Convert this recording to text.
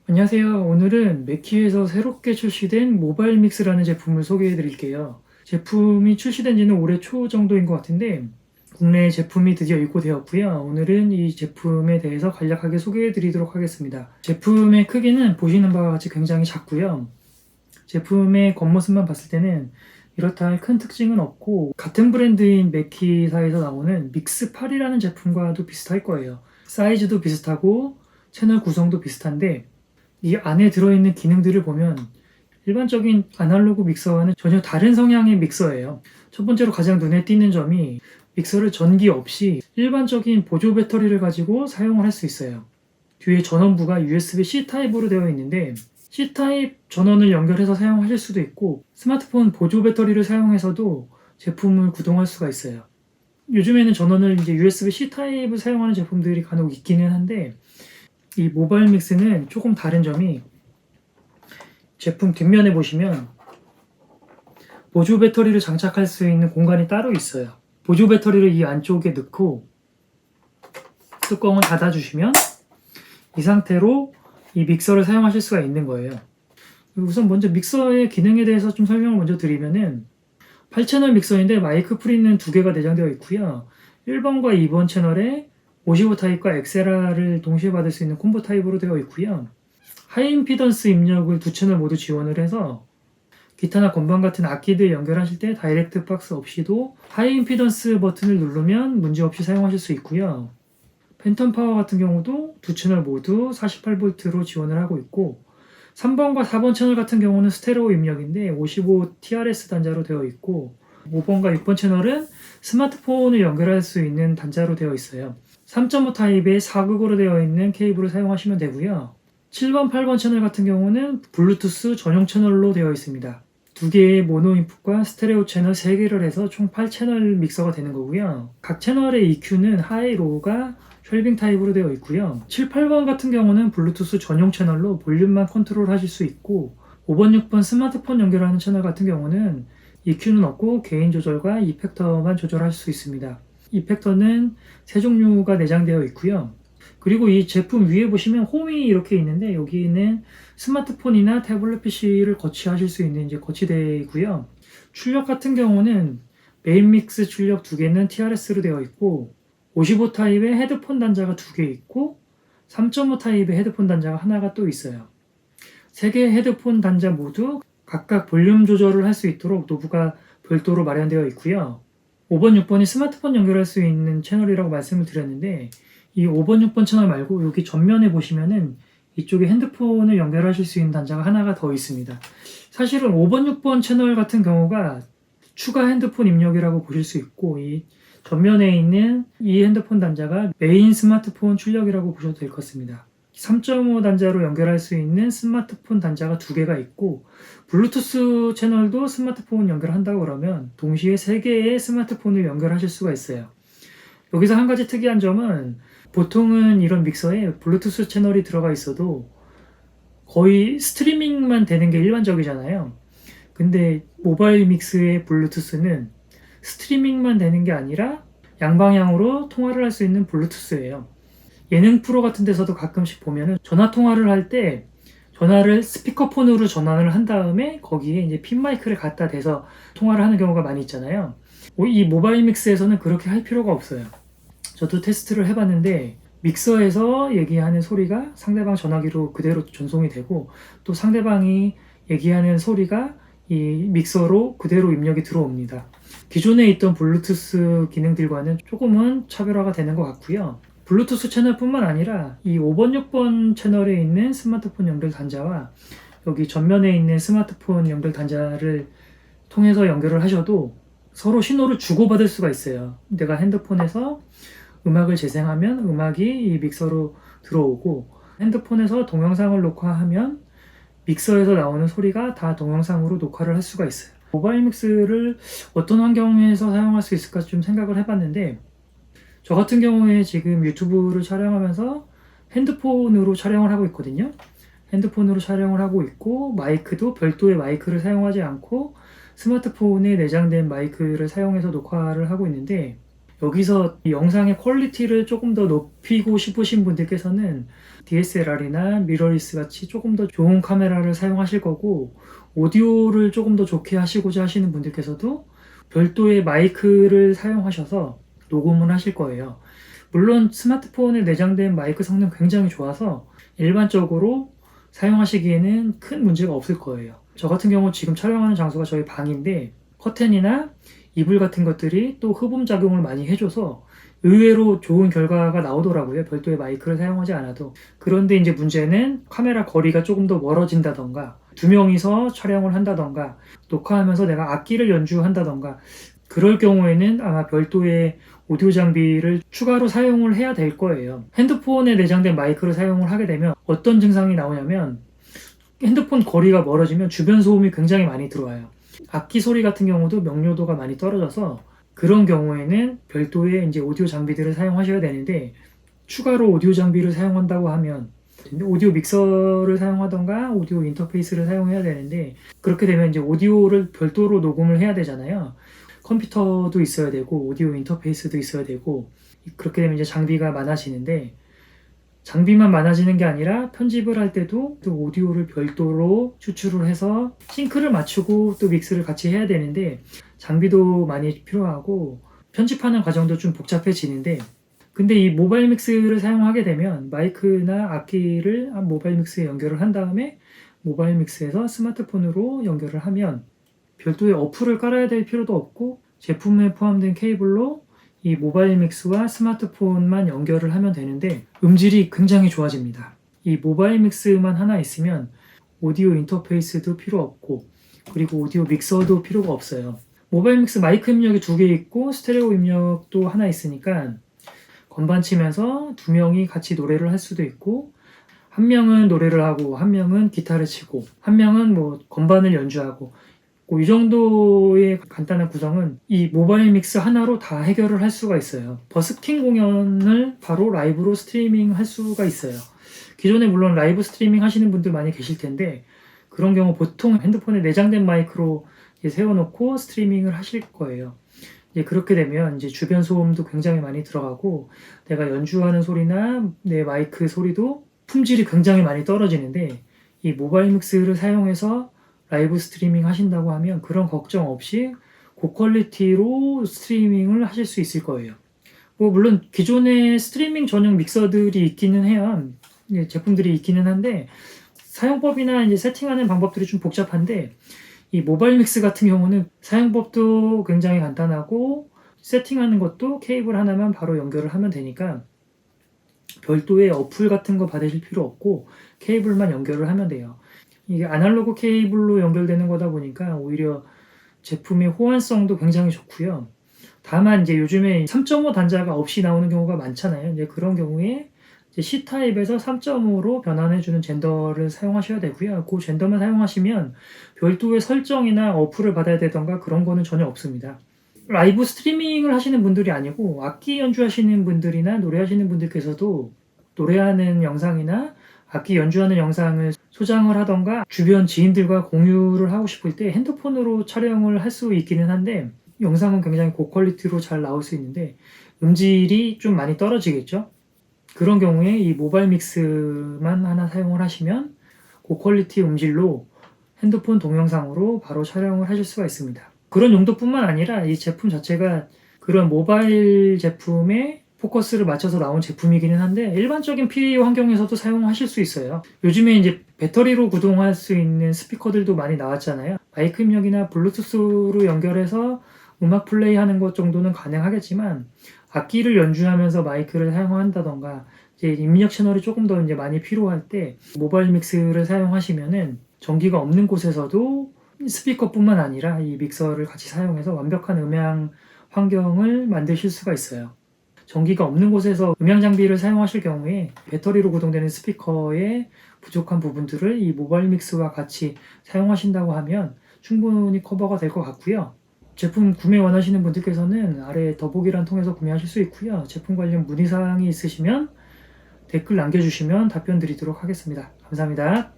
안녕하세요. 오늘은 맥키에서 새롭게 출시된 모바일 믹스라는 제품을 소개해 드릴게요. 제품이 출시된 지는 올해 초 정도인 것 같은데 국내 제품이 드디어 입고되었고요. 오늘은 이 제품에 대해서 간략하게 소개해 드리도록 하겠습니다. 제품의 크기는 보시는 바와 같이 굉장히 작고요. 제품의 겉모습만 봤을 때는 이렇다 할 큰 특징은 없고 같은 브랜드인 맥키사에서 나오는 믹스8이라는 제품과도 비슷할 거예요. 사이즈도 비슷하고 채널 구성도 비슷한데 이 안에 들어있는 기능들을 보면 일반적인 아날로그 믹서와는 전혀 다른 성향의 믹서예요. 첫 번째로 가장 눈에 띄는 점이 믹서를 전기 없이 일반적인 보조 배터리를 가지고 사용을 할 수 있어요. 뒤에 전원부가 USB-C 타입으로 되어 있는데 C 타입 전원을 연결해서 사용하실 수도 있고 스마트폰 보조 배터리를 사용해서도 제품을 구동할 수가 있어요. 요즘에는 전원을 이제 USB-C 타입을 사용하는 제품들이 간혹 있기는 한데 이 모바일 믹스는 조금 다른 점이 제품 뒷면에 보시면 보조 배터리를 장착할 수 있는 공간이 따로 있어요. 보조 배터리를 이 안쪽에 넣고 뚜껑을 닫아주시면 이 상태로 이 믹서를 사용하실 수가 있는 거예요. 우선 먼저 믹서의 기능에 대해서 좀 설명을 먼저 드리면은 8채널 믹서인데 마이크 프리는 2개가 내장되어 있고요. 1번과 2번 채널에 55 타입과 엑세라를 동시에 받을 수 있는 콤보 타입으로 되어 있고요. 하이임피던스 입력을 2채널 모두 지원을 해서 기타나 건반 같은 악기들 연결하실 때 다이렉트 박스 없이도 하이임피던스 버튼을 누르면 문제없이 사용하실 수 있고요. 팬텀 파워 같은 경우도 2채널 모두 48V로 지원을 하고 있고 3번과 4번 채널 같은 경우는 스테레오 입력인데 55 TRS 단자로 되어 있고 5번과 6번 채널은 스마트폰을 연결할 수 있는 단자로 되어 있어요. 3.5 타입의 4극으로 되어 있는 케이블을 사용하시면 되고요. 7번, 8번 채널 같은 경우는 블루투스 전용 채널로 되어 있습니다. 2개의 모노 인풋과 스테레오 채널 3개를 해서 총 8채널 믹서가 되는 거고요. 각 채널의 EQ는 하이, 로우가 쉘빙 타입으로 되어 있고요. 7, 8번 같은 경우는 블루투스 전용 채널로 볼륨만 컨트롤 하실 수 있고 5번, 6번 스마트폰 연결하는 채널 같은 경우는 EQ는 없고 게인 조절과 이펙터만 조절할 수 있습니다. 이펙터는 3종류가 내장되어 있고요. 그리고 이 제품 위에 보시면 홈이 이렇게 있는데 여기는 스마트폰이나 태블릿 PC를 거치하실 수 있는 이제 거치대이고요. 출력 같은 경우는 메인 믹스 출력 2개는 TRS로 되어 있고 55 타입의 헤드폰 단자가 2개 있고 3.5 타입의 헤드폰 단자가 하나가 또 있어요. 3개의 헤드폰 단자 모두 각각 볼륨 조절을 할 수 있도록 노브가 별도로 마련되어 있고요. 5번, 6번이 스마트폰 연결할 수 있는 채널이라고 말씀을 드렸는데 이 5번, 6번 채널 말고 여기 전면에 보시면은 이쪽에 핸드폰을 연결하실 수 있는 단자가 하나가 더 있습니다. 사실은 5번, 6번 채널 같은 경우가 추가 핸드폰 입력이라고 보실 수 있고 이 전면에 있는 이 핸드폰 단자가 메인 스마트폰 출력이라고 보셔도 될 것 같습니다. 3.5 단자로 연결할 수 있는 스마트폰 단자가 2개가 있고 블루투스 채널도 스마트폰 연결한다고 그러면 동시에 3개의 스마트폰을 연결하실 수가 있어요. 여기서 한 가지 특이한 점은 보통은 이런 믹서에 블루투스 채널이 들어가 있어도 거의 스트리밍만 되는 게 일반적이잖아요. 근데 모바일 믹스의 블루투스는 스트리밍만 되는 게 아니라 양방향으로 통화를 할 수 있는 블루투스예요. 예능 프로 같은 데서도 가끔씩 보면은 전화 통화를 할 때 전화를 스피커폰으로 전환을 한 다음에 거기에 이제 핀 마이크를 갖다 대서 통화를 하는 경우가 많이 있잖아요. 이 모바일 믹스에서는 그렇게 할 필요가 없어요. 저도 테스트를 해봤는데 믹서에서 얘기하는 소리가 상대방 전화기로 그대로 전송이 되고 또 상대방이 얘기하는 소리가 이 믹서로 그대로 입력이 들어옵니다. 기존에 있던 블루투스 기능들과는 조금은 차별화가 되는 것 같고요. 블루투스 채널뿐만 아니라 이 5번, 6번 채널에 있는 스마트폰 연결 단자와 여기 전면에 있는 스마트폰 연결 단자를 통해서 연결을 하셔도 서로 신호를 주고받을 수가 있어요. 내가 핸드폰에서 음악을 재생하면 음악이 이 믹서로 들어오고 핸드폰에서 동영상을 녹화하면 믹서에서 나오는 소리가 다 동영상으로 녹화를 할 수가 있어요. 모바일 믹스를 어떤 환경에서 사용할 수 있을까 좀 생각을 해봤는데 저 같은 경우에 지금 유튜브를 촬영하면서 핸드폰으로 촬영을 하고 있거든요. 핸드폰으로 촬영을 하고 있고 마이크도 별도의 마이크를 사용하지 않고 스마트폰에 내장된 마이크를 사용해서 녹화를 하고 있는데 여기서 이 영상의 퀄리티를 조금 더 높이고 싶으신 분들께서는 DSLR이나 미러리스 같이 조금 더 좋은 카메라를 사용하실 거고, 오디오를 조금 더 좋게 하시고자 하시는 분들께서도 별도의 마이크를 사용하셔서 녹음을 하실 거예요. 물론 스마트폰에 내장된 마이크 성능 굉장히 좋아서 일반적으로 사용하시기에는 큰 문제가 없을 거예요. 저 같은 경우 지금 촬영하는 장소가 저희 방인데 커튼이나 이불 같은 것들이 또 흡음 작용을 많이 해줘서 의외로 좋은 결과가 나오더라고요. 별도의 마이크를 사용하지 않아도. 그런데 이제 문제는 카메라 거리가 조금 더 멀어진다던가, 두 명이서 촬영을 한다던가, 녹화하면서 내가 악기를 연주한다던가, 그럴 경우에는 아마 별도의 오디오 장비를 추가로 사용을 해야 될 거예요. 핸드폰에 내장된 마이크를 사용을 하게 되면 어떤 증상이 나오냐면, 핸드폰 거리가 멀어지면 주변 소음이 굉장히 많이 들어와요. 악기 소리 같은 경우도 명료도가 많이 떨어져서 그런 경우에는 별도의 이제 오디오 장비들을 사용하셔야 되는데, 추가로 오디오 장비를 사용한다고 하면 오디오 믹서를 사용하던가 오디오 인터페이스를 사용해야 되는데, 그렇게 되면 이제 오디오를 별도로 녹음을 해야 되잖아요. 컴퓨터도 있어야 되고 오디오 인터페이스도 있어야 되고, 그렇게 되면 이제 장비가 많아지는데, 장비만 많아지는 게 아니라 편집을 할 때도 또 오디오를 별도로 추출을 해서 싱크를 맞추고 또 믹스를 같이 해야 되는데, 장비도 많이 필요하고 편집하는 과정도 좀 복잡해지는데, 근데 이 모바일 믹스를 사용하게 되면 마이크나 악기를 모바일 믹스에 연결을 한 다음에 모바일 믹스에서 스마트폰으로 연결을 하면 별도의 어플을 깔아야 될 필요도 없고, 제품에 포함된 케이블로 이 모바일 믹스와 스마트폰만 연결을 하면 되는데 음질이 굉장히 좋아집니다. 이 모바일 믹스만 하나 있으면 오디오 인터페이스도 필요 없고, 그리고 오디오 믹서도 필요가 없어요. 모바일 믹스 마이크 입력이 2개 있고 스테레오 입력도 하나 있으니까 건반 치면서 두 명이 같이 노래를 할 수도 있고, 한 명은 노래를 하고 한 명은 기타를 치고 한 명은 뭐 건반을 연주하고, 이 정도의 간단한 구성은 이 모바일 믹스 하나로 다 해결을 할 수가 있어요. 버스킹 공연을 바로 라이브로 스트리밍 할 수가 있어요. 기존에 물론 라이브 스트리밍 하시는 분들 많이 계실 텐데, 그런 경우 보통 핸드폰에 내장된 마이크로 세워놓고 스트리밍을 하실 거예요. 이제 그렇게 되면 이제 주변 소음도 굉장히 많이 들어가고, 내가 연주하는 소리나 내 마이크 소리도 품질이 굉장히 많이 떨어지는데, 이 모바일 믹스를 사용해서 라이브 스트리밍 하신다고 하면 그런 걱정 없이 고퀄리티로 스트리밍을 하실 수 있을 거예요. 뭐 물론 기존에 스트리밍 전용 믹서들이 있기는 해요. 제품들이 있기는 한데 사용법이나 이제 세팅하는 방법들이 좀 복잡한데, 이 모바일 믹스 같은 경우는 사용법도 굉장히 간단하고 세팅하는 것도 케이블 하나만 바로 연결을 하면 되니까 별도의 어플 같은 거 받으실 필요 없고 케이블만 연결을 하면 돼요. 이게 아날로그 케이블로 연결되는 거다 보니까 오히려 제품의 호환성도 굉장히 좋고요. 다만 이제 요즘에 3.5 단자가 없이 나오는 경우가 많잖아요. 이제 그런 경우에 이제 C타입에서 3.5로 변환해주는 젠더를 사용하셔야 되고요. 그 젠더만 사용하시면 별도의 설정이나 어플을 받아야 되던가 그런 거는 전혀 없습니다. 라이브 스트리밍을 하시는 분들이 아니고 악기 연주하시는 분들이나 노래하시는 분들께서도 노래하는 영상이나 악기 연주하는 영상을 소장을 하던가 주변 지인들과 공유를 하고 싶을 때 핸드폰으로 촬영을 할 수 있기는 한데, 영상은 굉장히 고퀄리티로 잘 나올 수 있는데 음질이 좀 많이 떨어지겠죠. 그런 경우에 이 모바일 믹스만 하나 사용을 하시면 고퀄리티 음질로 핸드폰 동영상으로 바로 촬영을 하실 수가 있습니다. 그런 용도뿐만 아니라 이 제품 자체가 그런 모바일 제품에 포커스를 맞춰서 나온 제품이기는 한데 일반적인 PA 환경에서도 사용하실 수 있어요. 요즘에 이제 배터리로 구동할 수 있는 스피커들도 많이 나왔잖아요. 마이크 입력이나 블루투스로 연결해서 음악 플레이 하는 것 정도는 가능하겠지만, 악기를 연주하면서 마이크를 사용한다던가 이제 입력 채널이 조금 더 이제 많이 필요할 때 모바일 믹스를 사용하시면은 전기가 없는 곳에서도 스피커뿐만 아니라 이 믹서를 같이 사용해서 완벽한 음향 환경을 만드실 수가 있어요. 전기가 없는 곳에서 음향 장비를 사용하실 경우에 배터리로 구동되는 스피커의 부족한 부분들을 이 모바일 믹스와 같이 사용하신다고 하면 충분히 커버가 될 것 같고요. 제품 구매 원하시는 분들께서는 아래 더보기란 통해서 구매하실 수 있고요. 제품 관련 문의사항이 있으시면 댓글 남겨주시면 답변 드리도록 하겠습니다. 감사합니다.